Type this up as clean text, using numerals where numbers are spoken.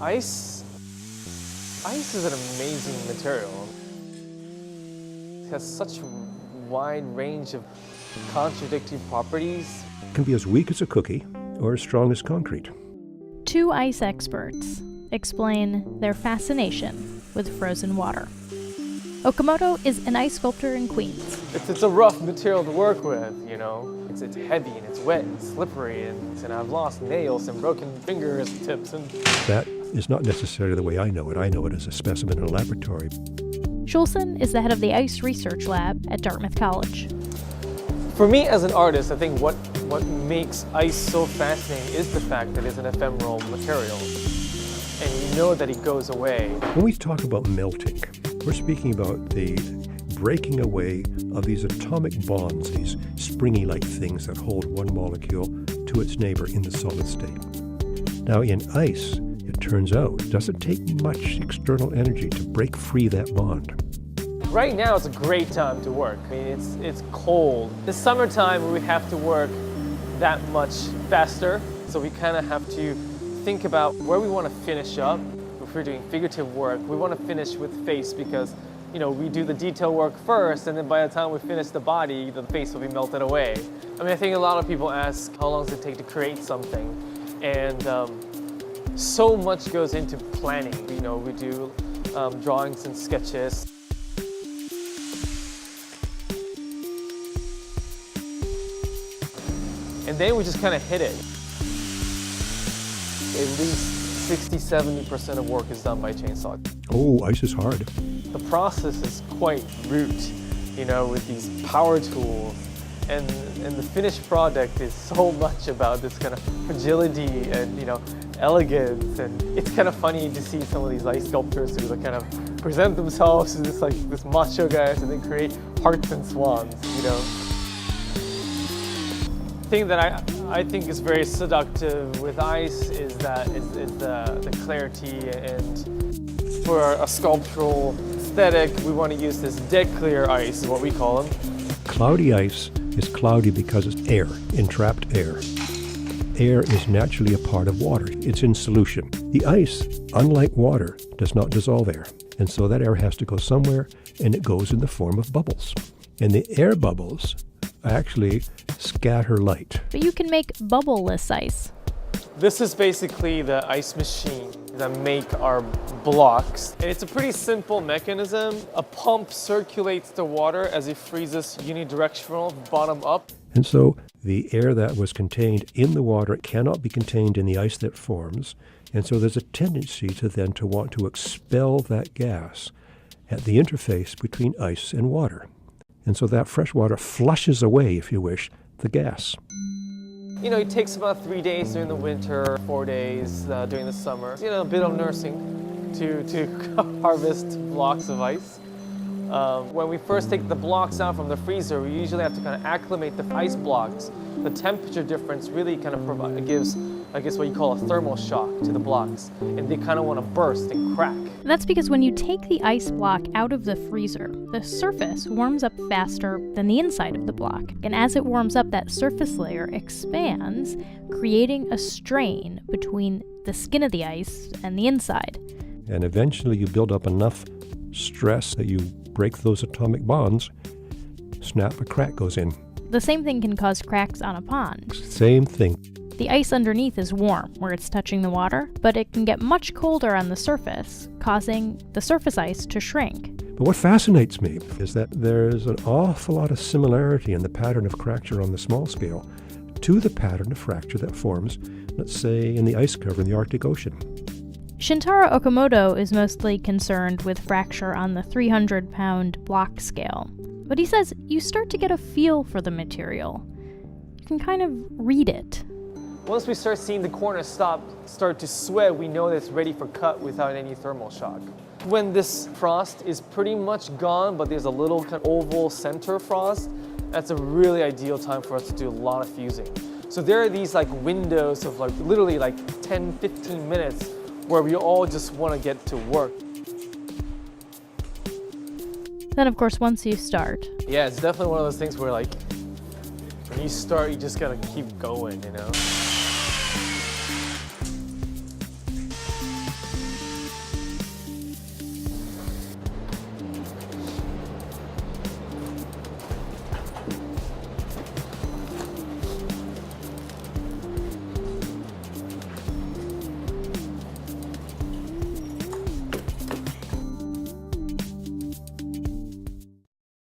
Ice is an amazing material. It has such a wide range of contradictory properties. It can be as weak as a cookie or as strong as concrete. Two ice experts explain their fascination with frozen water. Okamoto is an ice sculptor in Queens. It's a rough material to work with, you know. It's heavy and it's wet and slippery and I've lost nails and broken fingertips and... That is not necessarily the way I know it. I know it as a specimen in a laboratory. Schulson is the head of the Ice Research Lab at Dartmouth College. For me as an artist, I think what makes ice so fascinating is the fact that it's an ephemeral material. And you know that it goes away. When we talk about melting, we're speaking about the breaking away of these atomic bonds, these springy-like things that hold one molecule to its neighbor in the solid state. Now in ice, it turns out, it doesn't take much external energy to break free that bond. Right now it's a great time to work. I mean, it's cold. In the summertime we have to work that much faster, so we kind of have to think about where we want to finish up. If we're doing figurative work, we want to finish with face because, you know, we do the detail work first, and then by the time we finish the body, the face will be melted away. I mean, I think a lot of people ask, how long does it take to create something? And so much goes into planning. You know, we do drawings and sketches. And then we just kind of hit it. At least 60–70% of work is done by chainsaw. Oh, ice is hard. The process is quite rude, you know, with these power tools. And the finished product is so much about this kind of fragility and, you know, elegance. And it's kind of funny to see some of these ice sculptors who kind of present themselves as this macho guys and then create hearts and swans, you know. The thing that I think is very seductive with ice is that the clarity, and for a sculptural aesthetic, we want to use this dead clear ice, is what we call them. Cloudy ice is cloudy because it's air, entrapped air. Air is naturally a part of water. It's in solution. The ice, unlike water, does not dissolve air. And so that air has to go somewhere, and it goes in the form of bubbles. And the air bubbles actually scatter light. But you can make bubbleless ice. This is basically the ice machine that make our blocks. And it's a pretty simple mechanism. A pump circulates the water as it freezes unidirectional, bottom up. And so the air that was contained in the water cannot be contained in the ice that forms. And so there's a tendency to want to expel that gas at the interface between ice and water. And so that fresh water flushes away, if you wish, the gas. You know, it takes about 3 days during the winter, 4 days during the summer. You know, a bit of nursing to harvest blocks of ice. When we first take the blocks out from the freezer, we usually have to kind of acclimate the ice blocks. The temperature difference really kind of gives, I guess, what you call a thermal shock to the blocks, and they kind of want to burst and crack. That's because when you take the ice block out of the freezer, the surface warms up faster than the inside of the block. And as it warms up, that surface layer expands, creating a strain between the skin of the ice and the inside. And eventually you build up enough stress that you break those atomic bonds, snap, a crack goes in. The same thing can cause cracks on a pond. Same thing. The ice underneath is warm where it's touching the water, but it can get much colder on the surface, causing the surface ice to shrink. But what fascinates me is that there's an awful lot of similarity in the pattern of fracture on the small scale to the pattern of fracture that forms, let's say, in the ice cover in the Arctic Ocean. Shintaro Okamoto is mostly concerned with fracture on the 300-pound block scale. But he says you start to get a feel for the material. You can kind of read it. Once we start seeing the corners start to sweat, we know that it's ready for cut without any thermal shock. When this frost is pretty much gone, but there's a little kind of oval center frost, that's a really ideal time for us to do a lot of fusing. So there are these like windows of like literally like 10–15 minutes where we all just want to get to work. Then, of course, once you start. Yeah, it's definitely one of those things where, like, when you start, you just gotta keep going, you know?